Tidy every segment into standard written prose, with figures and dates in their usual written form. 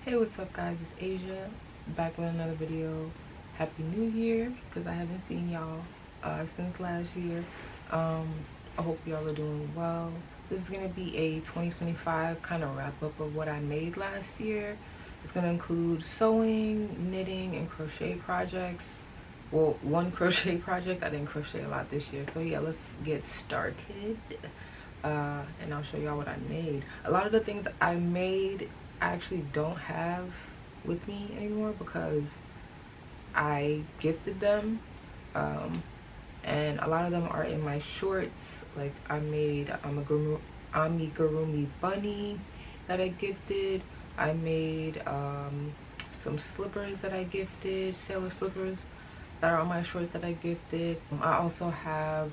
Hey, what's up guys, it's Asia back with another video. Happy New Year, because I haven't seen y'all since last year. I hope y'all are doing well. This is going to be a 2025 kind of wrap up of what I made last year. It's going to include sewing, knitting, and crochet projects. Well, one crochet project. I didn't crochet a lot this year, so yeah, let's get started. And I'll show y'all what I made. A lot of the things I made I actually don't have with me anymore because I gifted them, and a lot of them are in my shorts. Like I made amigurumi bunny that I gifted. I made some slippers that I gifted, sailor slippers that are on my shorts that I gifted. I also have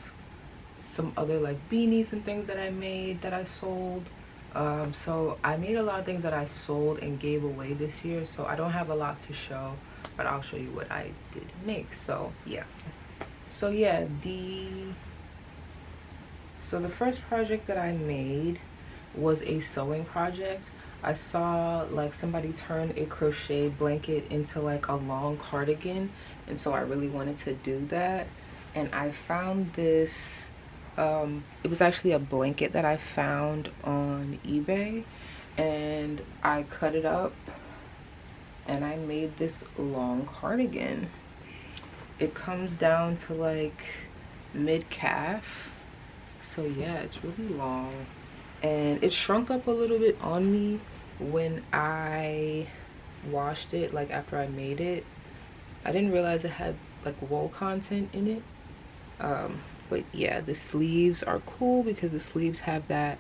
some other like beanies and things that I made that I sold. So I made a lot of things that I sold and gave away this year, so I don't have a lot to show, but I'll show you what I did make. So yeah, the first project that I made was a sewing project. I saw like somebody turn a crochet blanket into like a long cardigan, and so I really wanted to do that. And I found this, it was actually a blanket that I found on eBay, and I cut it up and I made this long cardigan. It comes down to like mid-calf, so yeah, it's really long, and it shrunk up a little bit on me when I washed it, like after I made it. I didn't realize it had like wool content in it. But yeah, the sleeves are cool because the sleeves have that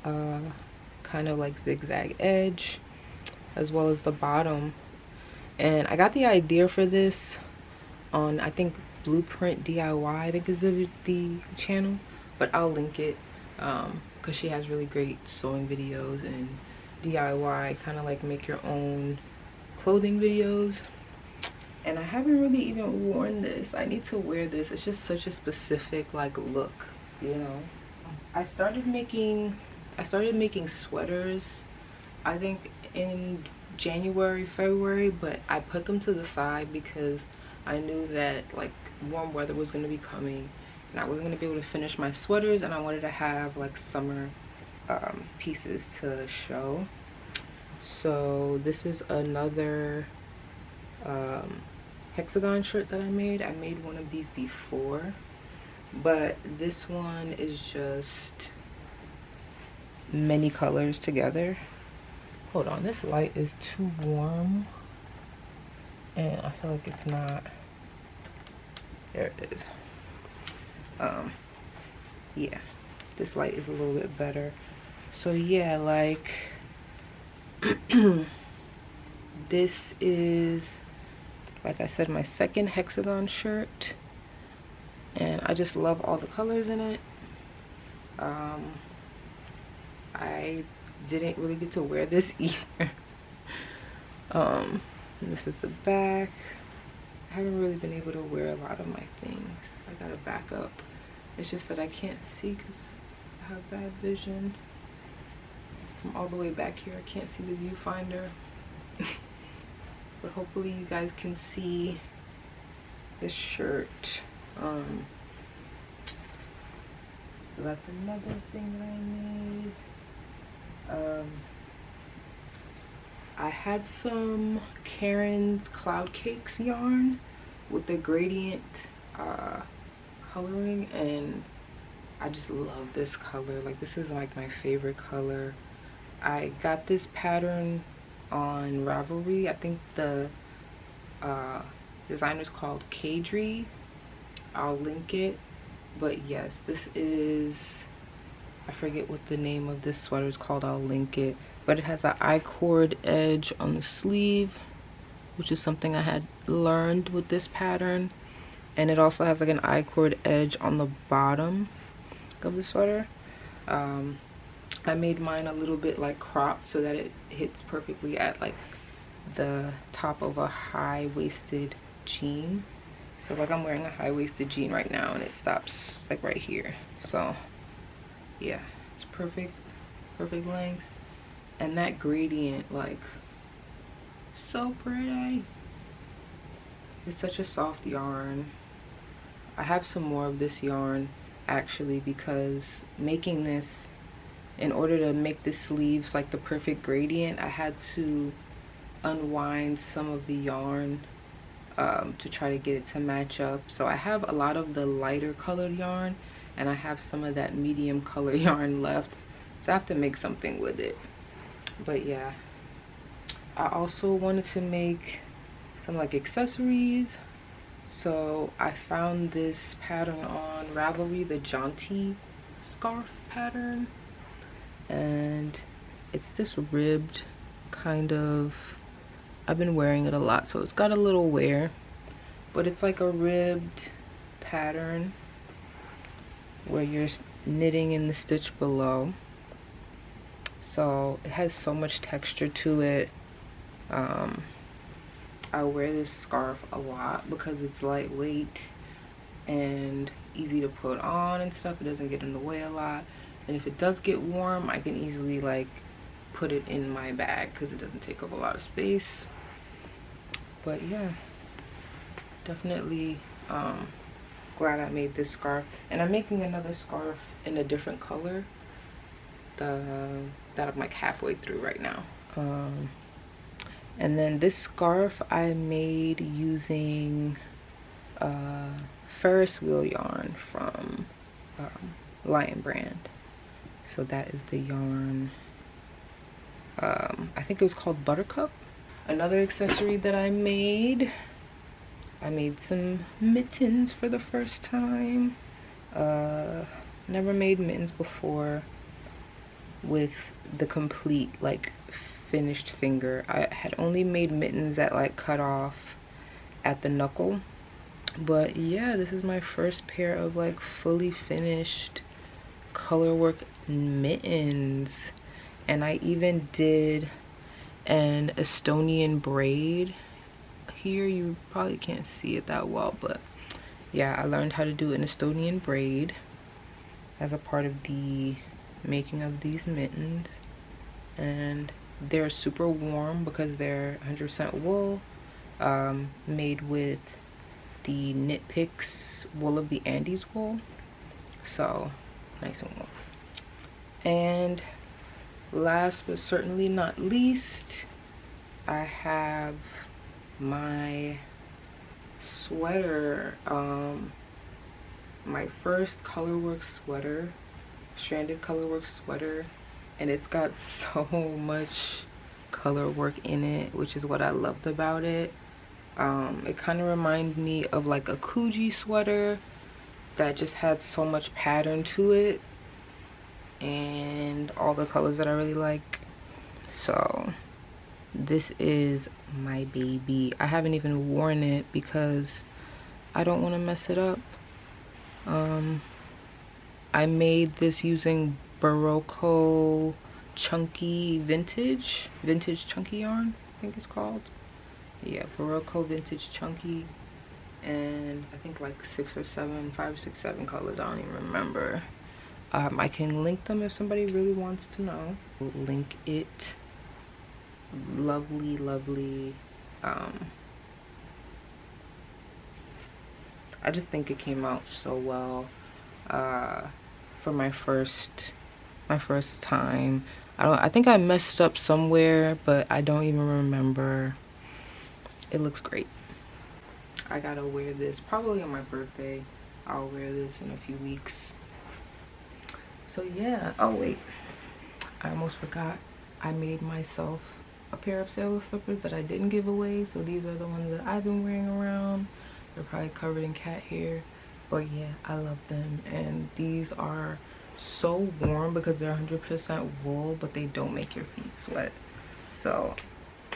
kind of like zigzag edge, as well as the bottom. And I got the idea for this on, I think, Blueprint DIY, I think is the channel, but I'll link it because she has really great sewing videos and DIY, kind of like make your own clothing videos. And I haven't really even worn this. I need to wear this. It's just such a specific like look, you know. I started making sweaters, I think in January, February, but I put them to the side because I knew that like warm weather was going to be coming and I wasn't going to be able to finish my sweaters, and I wanted to have like summer pieces to show. So this is another hexagon shirt that I made. I made one of these before, but this one is just many colors together. Hold on, this light is too warm and I feel like it's not. There it is. Yeah, this light is a little bit better. So yeah, like this is, like I said, my second hexagon shirt, and I just love all the colors in it. I didn't really get to wear this either. This is the back. I haven't really been able to wear a lot of my things. I gotta back up. It's just that I can't see because I have bad vision. From all the way back here, I can't see the viewfinder. But hopefully you guys can see this shirt. So that's another thing that I made. I had some Karen's Cloud Cakes yarn with the gradient coloring, and I just love this color. Like, this is like my favorite color. I got this pattern on Ravelry. I think the designer's called Kadri. I'll link it. But yes, this is, I forget what the name of this sweater is called. I'll link it. But it has an I-cord edge on the sleeve, which is something I had learned with this pattern. And it also has like an I-cord edge on the bottom of the sweater. I made mine a little bit like cropped so that it hits perfectly at like the top of a high-waisted jean. So like I'm wearing a high-waisted jean right now and it stops like right here. So yeah, it's perfect length. And that gradient, like, so pretty. It's such a soft yarn. I have some more of this yarn actually, because making this, in order to make the sleeves like the perfect gradient, I had to unwind some of the yarn to try to get it to match up. So I have a lot of the lighter colored yarn and I have some of that medium color yarn left, so I have to make something with it. But yeah, I also wanted to make some like accessories, so I found this pattern on Ravelry, the Jaunty scarf pattern, and it's this ribbed kind of, I've been wearing it a lot, so it's got a little wear, but it's like a ribbed pattern where you're knitting in the stitch below. So it has so much texture to it. I wear this scarf a lot because it's lightweight and easy to put on and stuff. It doesn't get in the way a lot, and if it does get warm, I can easily like put it in my bag because it doesn't take up a lot of space. But yeah, definitely glad I made this scarf, and I'm making another scarf in a different color that I'm like halfway through right now. And then this scarf I made using Ferris wheel yarn from Lion Brand. So that is the yarn. I think it was called Buttercup. Another accessory that I made some mittens for the first time. Never made mittens before with the complete like finished finger. I had only made mittens that like cut off at the knuckle, but yeah, this is my first pair of like fully finished colorwork mittens. And I even did an Estonian braid here. You probably can't see it that well, but yeah, I learned how to do an Estonian braid as a part of the making of these mittens, and they're super warm because they're 100% wool, made with the Knit Picks wool of the Andes wool, so nice and warm. And last but certainly not least, I have my sweater, my first colorwork sweater, stranded colorwork sweater, and it's got so much color work in it, which is what I loved about it. It kind of reminded me of like a Kuji sweater that just had so much pattern to it and all the colors that I really like. So this is my baby. I haven't even worn it because I don't want to mess it up. I made this using Barocco chunky vintage chunky yarn, I think it's called. Yeah, Barocco vintage chunky, and I think like 5 or 6, 7 colors, I don't even remember. I can link them if somebody really wants to know. Link it. Lovely, lovely. I just think it came out so well for my first time. I think I messed up somewhere, but I don't even remember. It looks great. I gotta wear this probably on my birthday. I'll wear this in a few weeks. So yeah. Oh wait, I almost forgot. I made myself a pair of sailor slippers that I didn't give away. So these are the ones that I've been wearing around. They're probably covered in cat hair, but yeah, I love them. And these are so warm because they're 100% wool, but they don't make your feet sweat. So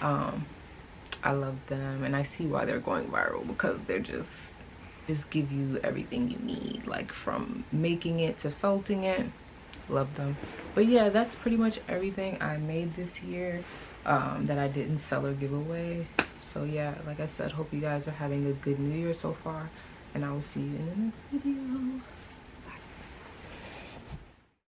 I love them, and I see why they're going viral, because they're just give you everything you need, like from making it to felting it. Love them. But yeah, that's pretty much everything I made this year that I didn't sell or give away. So yeah, like I said, hope you guys are having a good New Year so far, and I will see you in the next video.